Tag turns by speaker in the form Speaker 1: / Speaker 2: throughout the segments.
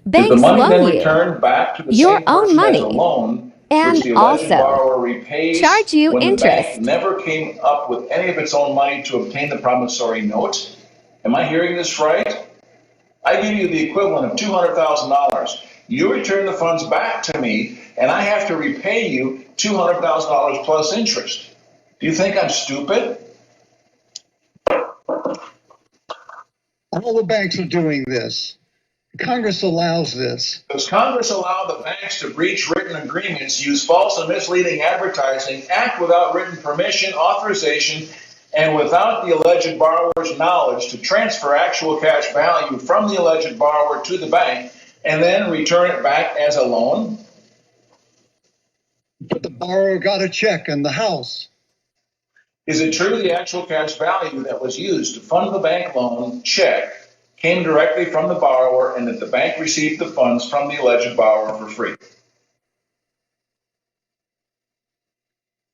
Speaker 1: Is the
Speaker 2: Banks
Speaker 1: money
Speaker 2: loan
Speaker 1: then
Speaker 2: you
Speaker 1: returned back to the
Speaker 2: your
Speaker 1: same
Speaker 2: own
Speaker 1: person as a
Speaker 2: money
Speaker 1: loan, which
Speaker 2: and
Speaker 1: the alleged
Speaker 2: also
Speaker 1: borrower repays
Speaker 2: charge you
Speaker 1: when the bank
Speaker 2: interest.
Speaker 1: never came up with any of its own money to obtain the promissory note? Am I hearing this right? I give you the equivalent of $200,000. You return the funds back to me, and I have to repay you $200,000 plus interest. Do you think I'm stupid?
Speaker 3: All the banks are doing this. Congress allows this.
Speaker 1: Does Congress allow the banks to breach written agreements, use false and misleading advertising, act without written permission, authorization, and without the alleged borrower's knowledge to transfer actual cash value from the alleged borrower to the bank and then return it back as a loan?
Speaker 3: But the borrower got a check in the house.
Speaker 1: Is it true the actual cash value that was used to fund the bank loan check came directly from the borrower and that the bank received the funds from the alleged borrower for free?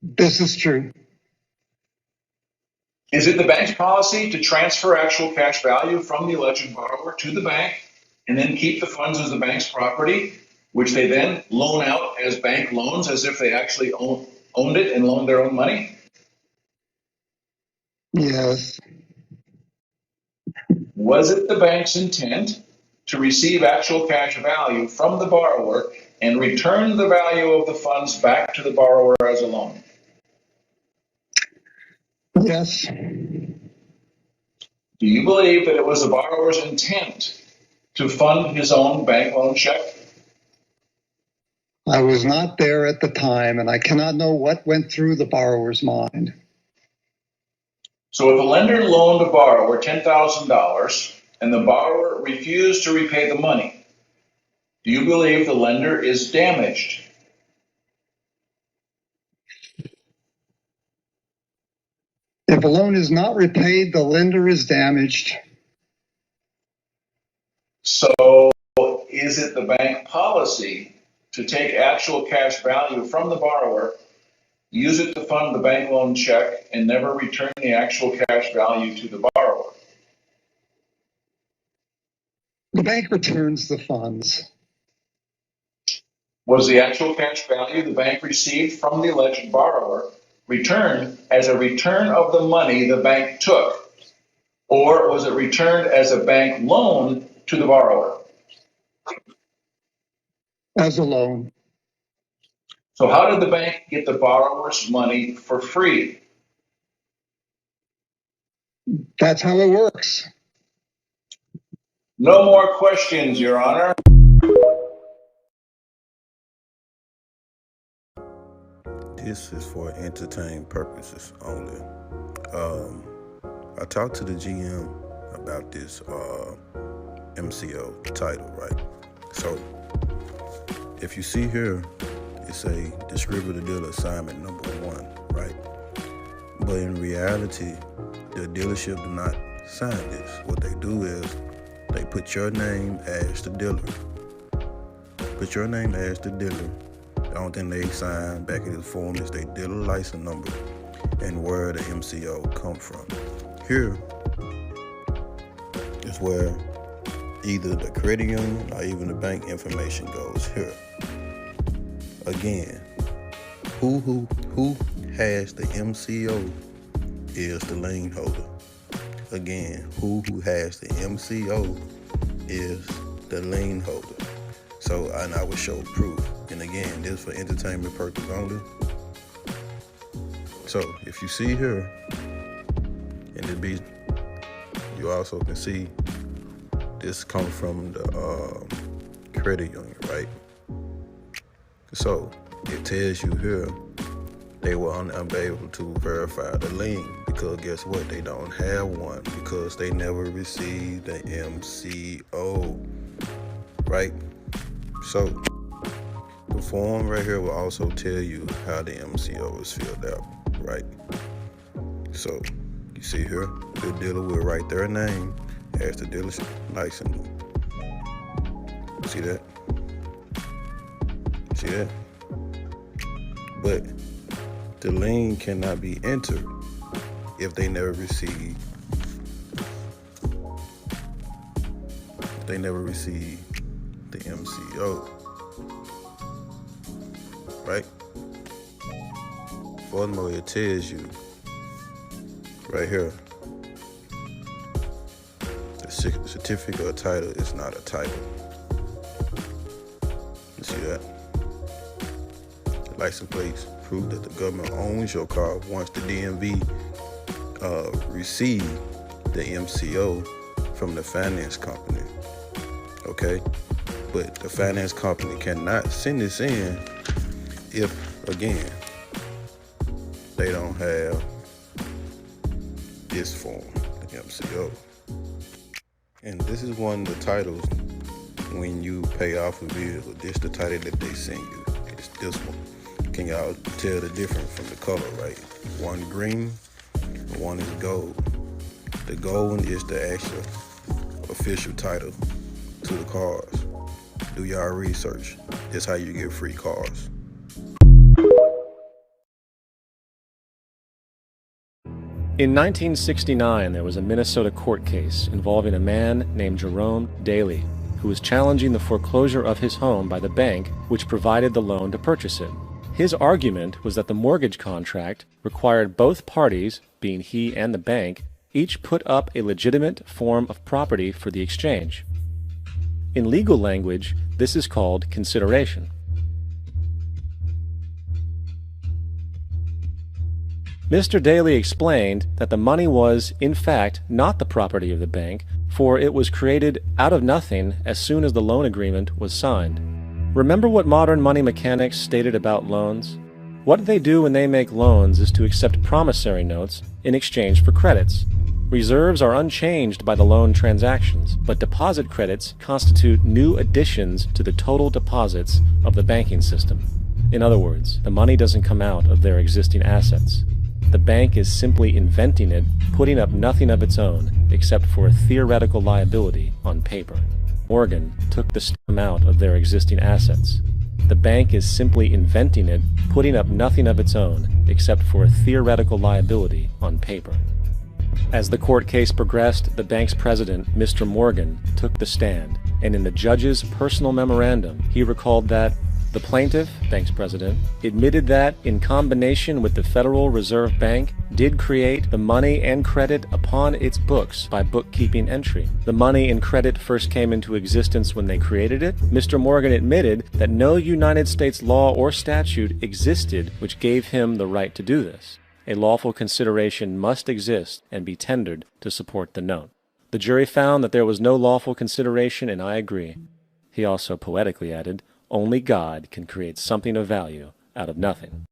Speaker 3: This is true.
Speaker 1: Is it the bank's policy to transfer actual cash value from the alleged borrower to the bank and then keep the funds as the bank's property, which they then loan out as bank loans as if they actually owned it and loaned their own money?
Speaker 3: Yes.
Speaker 1: Was it the bank's intent to receive actual cash value from the borrower and return the value of the funds back to the borrower as a loan?
Speaker 3: Yes.
Speaker 1: Do you believe that it was the borrower's intent to fund his own bank loan check?
Speaker 3: I was not there at the time, and I cannot know what went through the borrower's mind.
Speaker 1: So if a lender loaned a borrower $10,000 and the borrower refused to repay the money, do you believe the lender is damaged?
Speaker 3: If a loan is not repaid, the lender is damaged.
Speaker 1: So is it the bank policy to take actual cash value from the borrower, use it to fund the bank loan check, and never return the actual cash value to the borrower?
Speaker 3: The bank returns the funds.
Speaker 1: Was the actual cash value the bank received from the alleged borrower returned as a return of the money the bank took, or was it returned as a bank loan to the borrower?
Speaker 3: As a loan.
Speaker 1: So how did the bank get the borrower's money for free?
Speaker 3: That's how it works.
Speaker 1: No more questions, Your Honor.
Speaker 4: This is for entertainment purposes only. I talked to the GM about this MCO title, right? So if you see here, it's a distributor dealer assignment number 1, right? But in reality, the dealership do not sign this. What they do is they put your name as the dealer. Put your name as the dealer. The only thing they sign back in the form is their dealer license number and where the MCO come from. Here is where either the credit union or even the bank information goes here. Again, who has the MCO is the lien holder. Again, who has the MCO is the lien holder. So, and I will show proof. And again, this is for entertainment purpose only. So, if you see here, and you also can see this comes from the credit union, right? So, it tells you here they were unable to verify the lien because guess what? They don't have one because they never received the MCO, right? So, the form right here will also tell you how the MCO is filled out, right? So, you see here, the dealer will write their name as the dealership license. See that? See that? But the lien cannot be entered if they never receive the MCO, right? Furthermore, it tells you right here, the certificate of title is not a title. You see that? The license plates prove that the government owns your car once the DMV receive the MCO from the finance company. Okay? But the finance company cannot send this in if, again, they don't have this form, the MCO. And this is one of the titles when you pay off a vehicle. This is the title that they send you. It's this one. Can y'all tell the difference from the color, right? One green, one is gold. The gold one is the actual official title to the cars. Do y'all research. That's how you get free cars.
Speaker 2: In 1969, there was a Minnesota court case involving a man named Jerome Daly, who was challenging the foreclosure of his home by the bank which provided the loan to purchase it. His argument was that the mortgage contract required both parties, being he and the bank, each put up a legitimate form of property for the exchange. In legal language, this is called consideration. Mr. Daly explained that the money was, in fact, not the property of the bank, for it was created out of nothing as soon as the loan agreement was signed. Remember what modern money mechanics stated about loans? What they do when they make loans is to accept promissory notes in exchange for credits. Reserves are unchanged by the loan transactions, but deposit credits constitute new additions to the total deposits of the banking system. In other words, the money doesn't come out of their existing assets. The bank is simply inventing it, putting up nothing of its own, except for a theoretical liability on paper. Morgan took the sum out of their existing assets. The bank is simply inventing it, putting up nothing of its own, except for a theoretical liability on paper. As the court case progressed, the bank's president, Mr. Morgan, took the stand, and in the judge's personal memorandum, he recalled that the plaintiff, bank's president, admitted that, in combination with the Federal Reserve Bank, did create the money and credit upon its books by bookkeeping entry. The money and credit first came into existence when they created it. Mr. Morgan admitted that no United States law or statute existed which gave him the right to do this. A lawful consideration must exist and be tendered to support the note. The jury found that there was no lawful consideration, and I agree. He also poetically added, only God can create something of value out of nothing.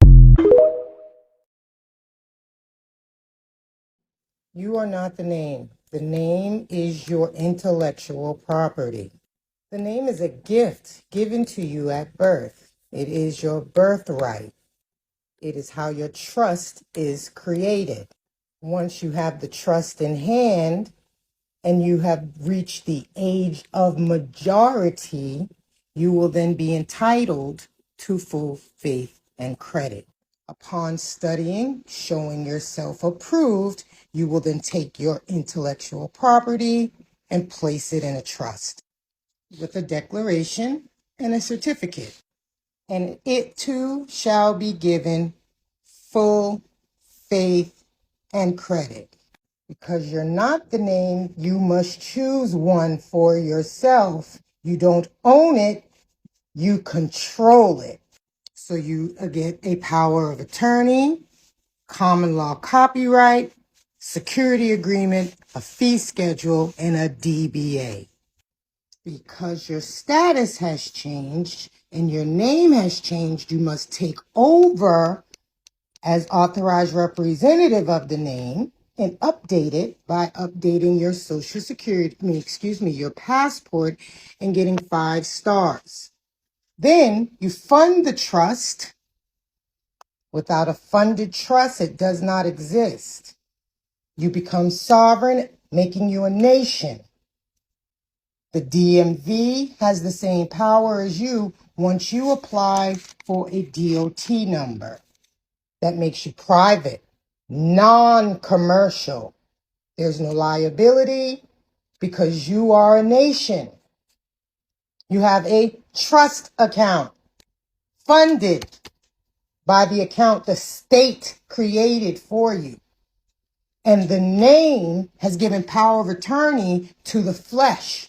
Speaker 5: You are not the name. The name is your intellectual property. The name is a gift given to you at birth. It is your birthright. It is how your trust is created. Once you have the trust in hand and you have reached the age of majority, you will then be entitled to full faith and credit. Upon studying, showing yourself approved, you will then take your intellectual property and place it in a trust with a declaration and a certificate. And it too shall be given full faith and credit. Because you're not the name, you must choose one for yourself. You don't own it, you control it. So you get a power of attorney, common law copyright, security agreement, a fee schedule, and a DBA. Because your status has changed and your name has changed, you must take over as authorized representative of the name and update it by updating your social security, your passport and getting 5 stars. Then you fund the trust. Without a funded trust, it does not exist. You become sovereign, making you a nation. The DMV has the same power as you once you apply for a DOT number. That makes you private, non-commercial. There's no liability because you are a nation. You have a trust account funded by the account the state created for you. And the name has given power of attorney to the flesh.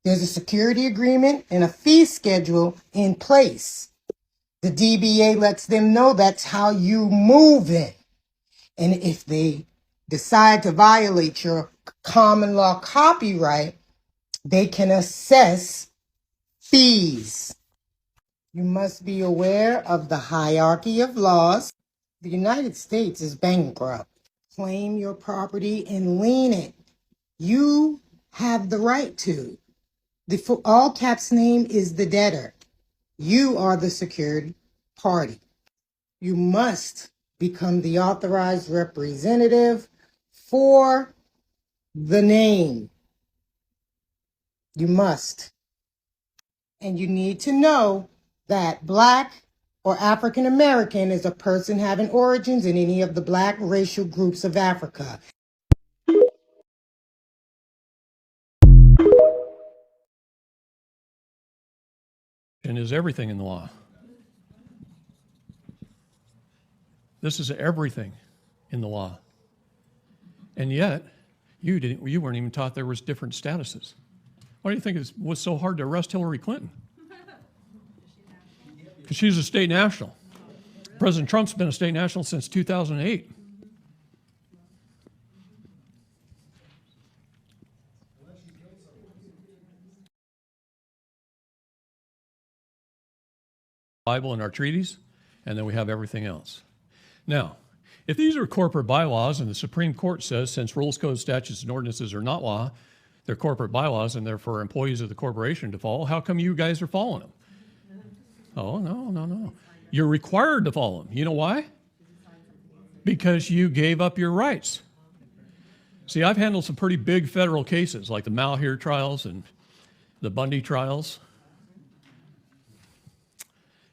Speaker 5: There's a security agreement and a fee schedule in place. The DBA lets them know that's how you move in. And if they decide to violate your common law copyright, they can assess fees. You must be aware of the hierarchy of laws. The United States is bankrupt. Claim your property and lien it. You have the right to. The all caps name is the debtor. You are the secured party. You must become the authorized representative for the name. You must. And you need to know that Black or African American is a person having origins in any of the Black racial groups of Africa.
Speaker 6: And is everything in the law. This is everything in the law. And yet, you weren't even taught there was different statuses. Why do you think it was so hard to arrest Hillary Clinton? Because she's a state national. President Trump's been a state national since 2008. Bible and our treaties, and then we have everything else. Now, if these are corporate bylaws, and the Supreme Court says since rules, codes, statutes, and ordinances are not law, they're corporate bylaws and they're for employees of the corporation to follow, how come you guys are following them? Oh, no. You're required to follow them. You know why? Because you gave up your rights. See, I've handled some pretty big federal cases, like the Malheur trials and the Bundy trials.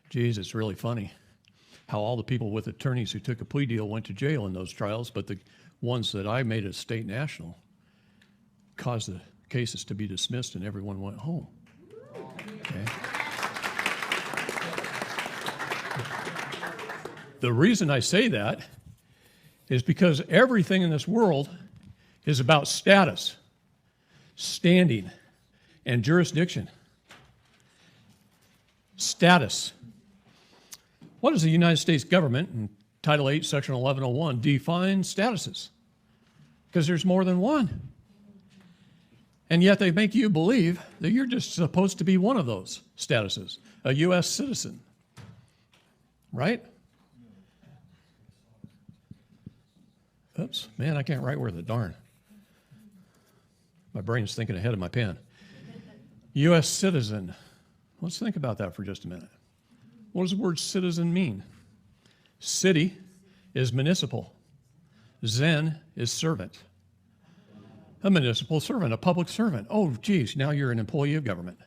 Speaker 6: Geez, it's really funny how all the people with attorneys who took a plea deal went to jail in those trials, but the ones that I made as state national caused the cases to be dismissed and everyone went home. Okay. The reason I say that is because everything in this world is about status, standing, and jurisdiction. Status. What does the United States government in Title 8, Section 1101 define statuses? Because there's more than one. And yet they make you believe that you're just supposed to be one of those statuses, a U.S. citizen, right? Oops, man, I can't write worth a darn. My brain's thinking ahead of my pen. U.S. citizen. Let's think about that for just a minute. What does the word citizen mean? City is municipal. Zen is servant. A municipal servant, a public servant. Oh, geez, now you're an employee of government.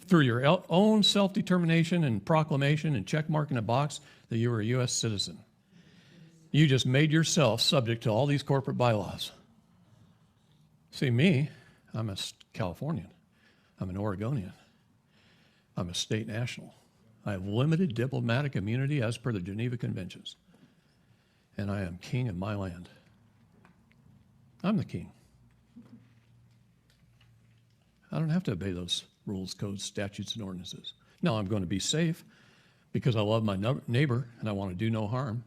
Speaker 6: Through your own self-determination and proclamation and check mark in a box that you are a U.S. citizen. You just made yourself subject to all these corporate bylaws. See, me, I'm a Californian. I'm an Oregonian. I'm a state national. I have limited diplomatic immunity as per the Geneva Conventions. And I am king of my land. I'm the king. I don't have to obey those rules, codes, statutes, and ordinances. Now, I'm going to be safe because I love my neighbor and I want to do no harm.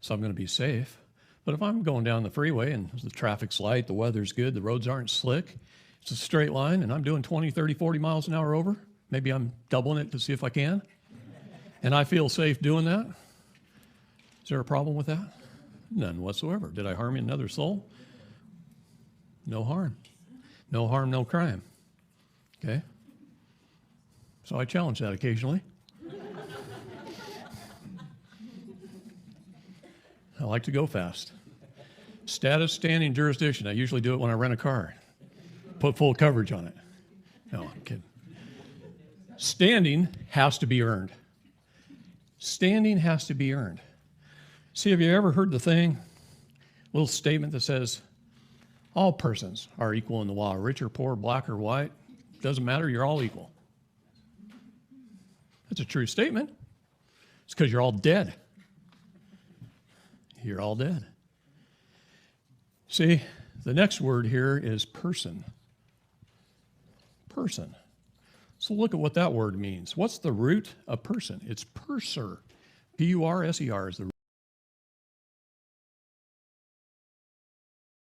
Speaker 6: So I'm going to be safe. But if I'm going down the freeway and the traffic's light, the weather's good, the roads aren't slick, it's a straight line, and I'm doing 20, 30, 40 miles an hour over, maybe I'm doubling it to see if I can, and I feel safe doing that, is there a problem with that? None whatsoever. Did I harm another soul? No harm. No harm, no crime. Okay? So I challenge that occasionally. I like to go fast. Status, standing, jurisdiction. I usually do it when I rent a car. Put full coverage on it. No, I'm kidding. Standing has to be earned. Standing has to be earned. See, have you ever heard the thing, little statement that says, all persons are equal in the law, rich or poor, black or white? Doesn't matter, you're all equal. That's a true statement. It's because you're all dead. You're all dead. See, the next word here is person. Person. So look at what that word means. What's the root of person? It's purser. P-U-R-S-E-R is the root.